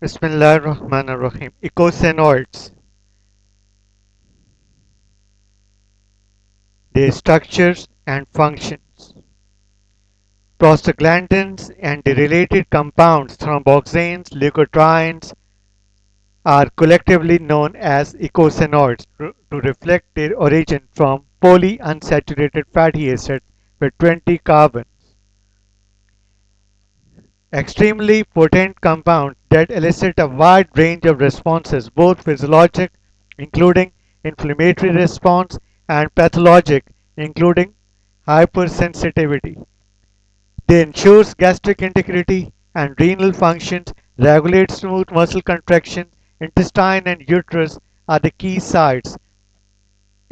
Bismillahirrahmanirrahim. Eicosanoids, their structures and functions. Prostaglandins and the related compounds thromboxanes, leukotrienes are collectively known as eicosanoids to reflect their origin from polyunsaturated fatty acids with 20 carbons. Extremely potent compounds that elicit a wide range of responses, both physiologic, including inflammatory response, and pathologic, including hypersensitivity. They ensure gastric integrity and renal functions, regulate smooth muscle contraction, intestine and uterus are the key sites,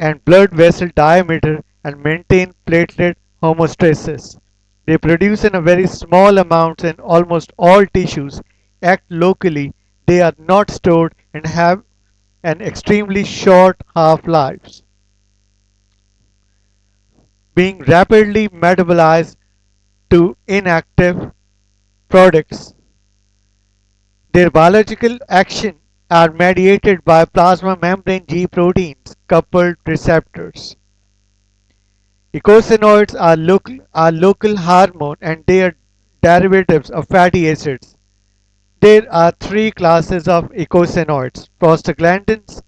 and blood vessel diameter and maintain platelet homeostasis. They produce in a very small amounts in almost all tissues, act locally, they are not stored and have an extremely short half-lives, being rapidly metabolized to inactive products. Their biological action are mediated by plasma membrane G proteins coupled receptors. Eicosanoids are local hormone and they are derivatives of fatty acids. There are three classes of eicosanoids: prostaglandins,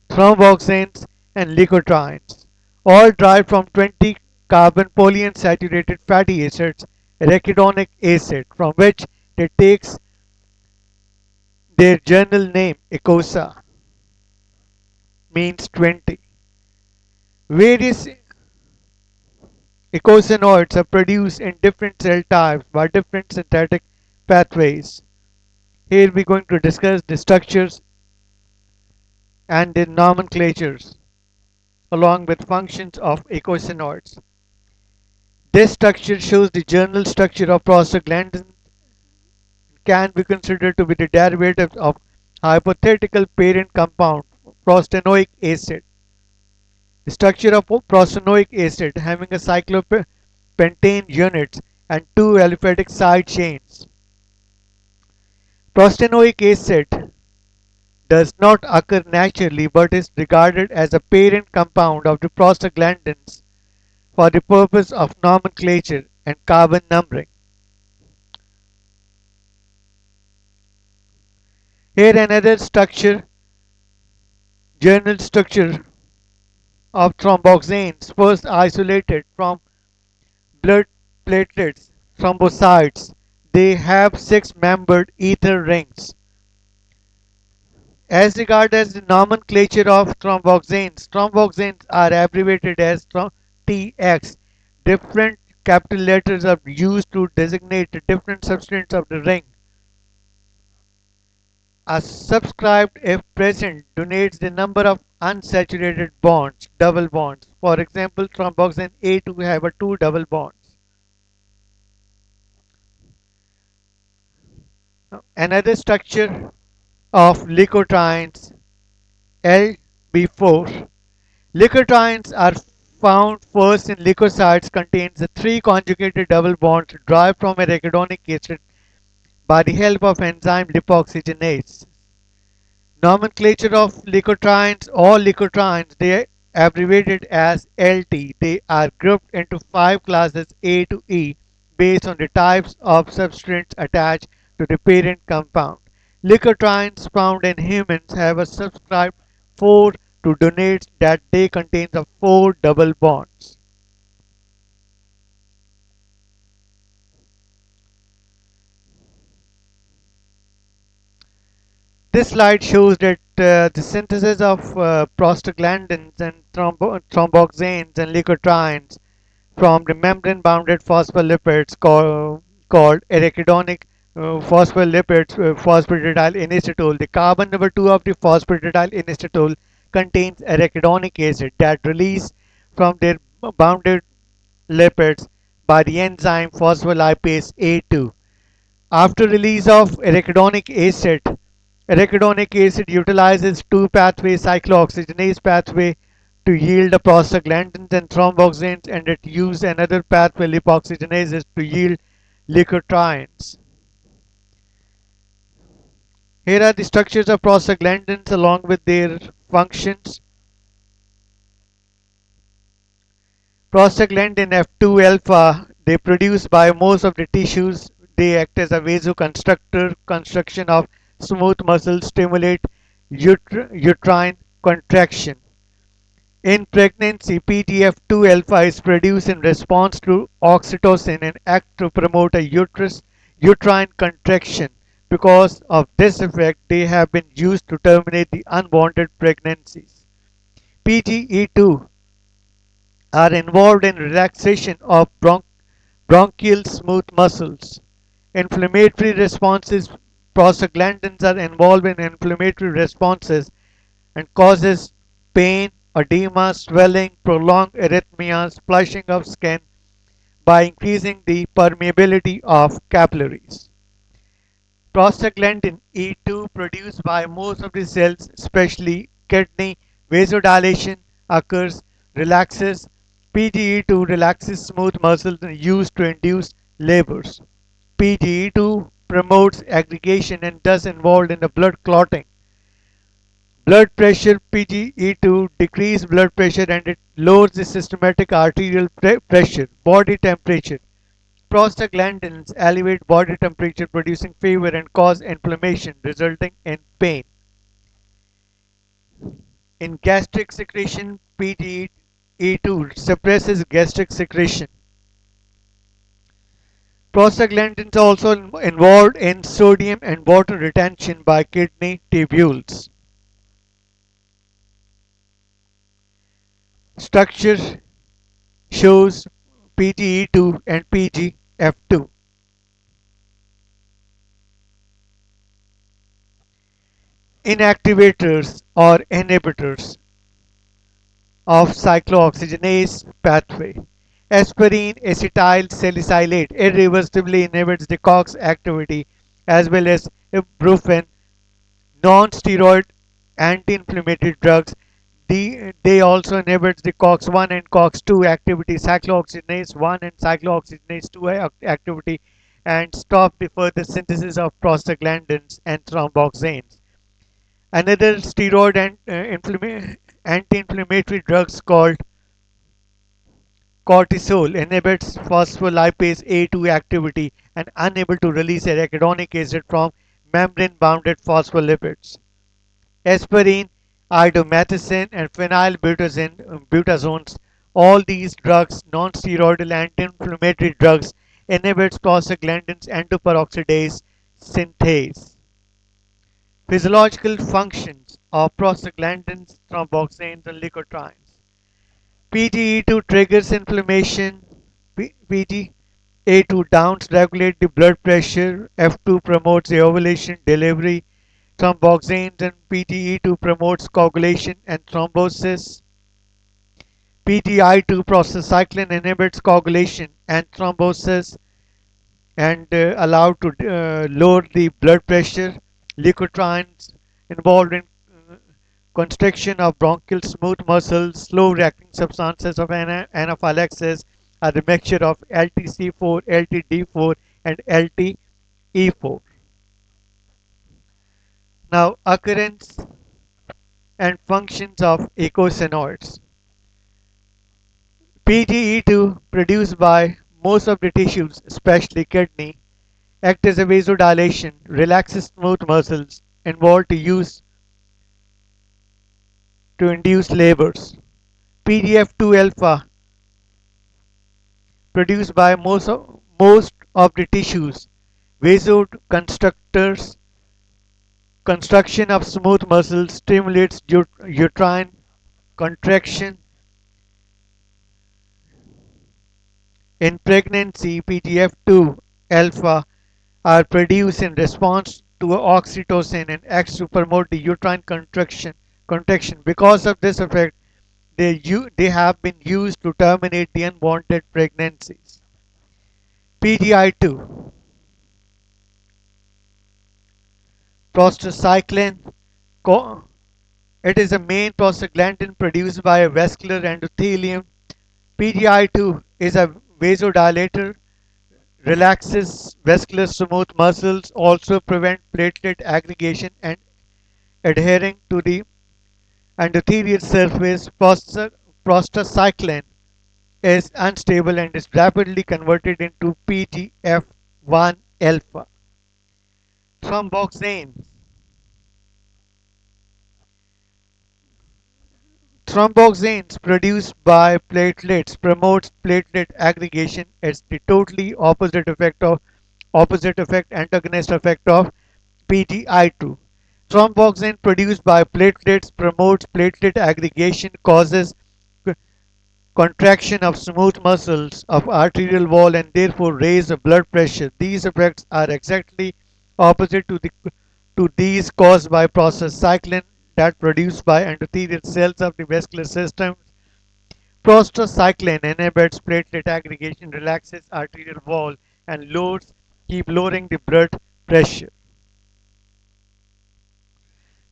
thromboxanes, and leukotrienes, all derived from 20 carbon polyunsaturated fatty acids, arachidonic acid, from which they takes their journal name Eicosa, means 20. Various eicosanoids are produced in different cell types by different synthetic pathways. Here we're going to discuss the structures and the nomenclatures along with functions of eicosanoids. This structure shows the general structure of prostaglandin can be considered to be the derivative of hypothetical parent compound prostanoic acid. The structure of prostanoic acid having a cyclopentane units and two aliphatic side chains. Prostanoic acid does not occur naturally but is regarded as a parent compound of the prostaglandins for the purpose of nomenclature and carbon numbering. Here another structure, general structure of thromboxanes, first isolated from blood platelets, thrombocytes. They have six-membered ether rings. As regards as the nomenclature of thromboxanes are abbreviated as TX. Different capital letters are used to designate the different substance of the ring. A subscript, if present, denotes the number of unsaturated bonds, double bonds. For example, thromboxane A2 have a two double bonds. Another structure of leukotrienes, LB4. Leukotrienes are found first in leukocytes contains the three conjugated double bonds derived from arachidonic acid by the help of enzyme lipoxygenase. Nomenclature of leukotrienes. All leukotrienes, they are abbreviated as LT. They are grouped into five classes A to E based on the types of substrates attached to the parent compound. Leukotrienes found in humans have a subscript 4 to denote that they contain the four double bonds. This slide shows that the synthesis of prostaglandins and thromboxanes and leukotrienes from the membrane-bounded phospholipids called arachidonic phospholipids phosphatidylinositol. The carbon number 2 of the phosphatidylinositol contains arachidonic acid that release from their bounded lipids by the enzyme phospholipase A2. After release of arachidonic acid utilizes two pathways, cyclooxygenase pathway to yield the prostaglandins and thromboxanes, and it used another pathway, lipoxygenases, to yield leukotrienes. Here are the structures of prostaglandins along with their functions. Prostaglandin F2 alpha, they produce by most of the tissues. They act as a vasoconstrictor, construction of smooth muscles, stimulate uterine contraction. In pregnancy, PGF2 alpha is produced in response to oxytocin and act to promote a uterine contraction. Because of this effect, they have been used to terminate the unwanted pregnancies. PGE2 are involved in relaxation of bronchial smooth muscles. Inflammatory responses, prostaglandins are involved in inflammatory responses and causes pain, edema, swelling, prolonged arrhythmias, flushing of skin by increasing the permeability of capillaries. Prostaglandin E2 produced by most of the cells, especially kidney, vasodilation occurs, relaxes. PGE2 relaxes smooth muscles and used to induce labors. PGE2 promotes aggregation and thus involved in the blood clotting. Blood pressure PGE2 decrease blood pressure and it lowers the systematic arterial pressure, body temperature. Prostaglandins elevate body temperature producing fever and cause inflammation resulting in pain. In gastric secretion, PGE2 suppresses gastric secretion. Prostaglandins are also involved in sodium and water retention by kidney tubules. Structure shows PGE2 and PGF2. Inactivators or inhibitors of cyclooxygenase pathway. Aspirin acetyl salicylate irreversibly inhibits the COX activity as well as ibuprofen, non-steroid anti-inflammatory drugs. They also inhibit the COX-1 and COX-2 activity, cyclooxygenase 1 and cyclooxygenase 2 activity, and stop the further synthesis of prostaglandins and thromboxanes. Another steroid and anti-inflammatory drugs called cortisol inhibits phospholipase A2 activity and unable to release arachidonic acid from membrane-bounded phospholipids. Aspirin, indomethacin, and phenylbutazones, all these drugs, non-steroidal anti-inflammatory drugs, inhibits prostaglandins endoperoxidase synthase. Physiological functions of prostaglandins, thromboxanes, and leukotrienes. PGE2 triggers inflammation. PGA2 downs regulate the blood pressure. F2 promotes the ovulation, delivery. Thromboxanes and PGE2 promotes coagulation and thrombosis. PGI2 prostacyclin inhibits coagulation and thrombosis and allowed to lower the blood pressure. Leukotrienes involved in uh, constriction of bronchial smooth muscles, slow reacting substances of anaphylaxis are the mixture of LTC4, LTD4 and LTE4. Now occurrence and functions of eicosanoids. PGE2 produced by most of the tissues, especially kidney, act as a vasodilation, relaxes smooth muscles, involved to use to induce labors. PGF2 alpha produced by most of the tissues, vasoconstrictors, construction of smooth muscles, stimulates uterine contraction. In pregnancy, PGF2 alpha are produced in response to oxytocin and acts to promote the uterine contraction. Because of this effect, they have been used to terminate the unwanted pregnancies. PGI2, prostacyclin, it is a main prostaglandin produced by a vascular endothelium. PGI2 is a vasodilator relaxes vascular smooth muscles, also prevent platelet aggregation and adhering to the endothelial surface. Prostacyclin is unstable and is rapidly converted into PGF1 alpha. Thromboxanes. Thromboxanes produced by platelets promotes platelet aggregation. It's the totally opposite effect antagonist effect of PGI2. Thromboxane produced by platelets promotes platelet aggregation, causes contraction of smooth muscles of arterial wall and therefore raise the blood pressure. These effects are exactly opposite to these caused by prostacyclin that produced by endothelial cells of the vascular system. Prostacyclin inhibits platelet aggregation, relaxes arterial wall, and keep lowering the blood pressure.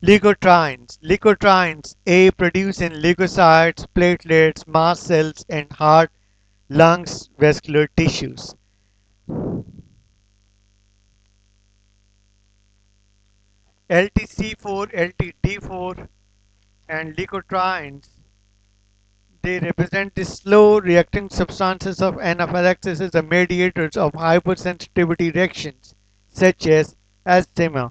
Leukotrienes. Leukotrienes A produce in leukocytes, platelets, mast cells, and heart, lungs, vascular tissues. LTC4, LTD4, and leukotrienes, they represent the slow reacting substances of anaphylaxis as the mediators of hypersensitivity reactions such as asthma.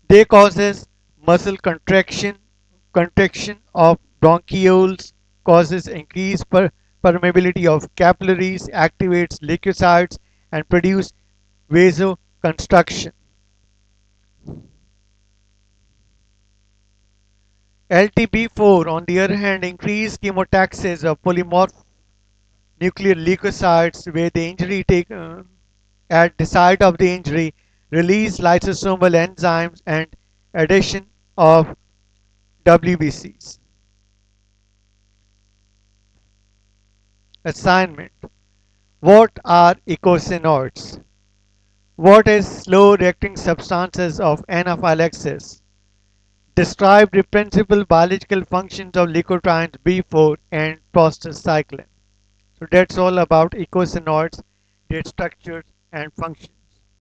They causes muscle contraction of bronchioles, causes increased permeability of capillaries, activates leukocytes, and produce vasoconstriction. LTB4, on the other hand, increased chemotaxis of polymorph nuclear leukocytes where the injury at the site of the injury, release lysosomal enzymes and addition of WBCs. Assignment. What are eicosanoids? What is slow reacting substances of anaphylaxis? Describe the principal biological functions of leukotrienes B4 and prostacyclin. So that's all about eicosanoids, their structures and functions.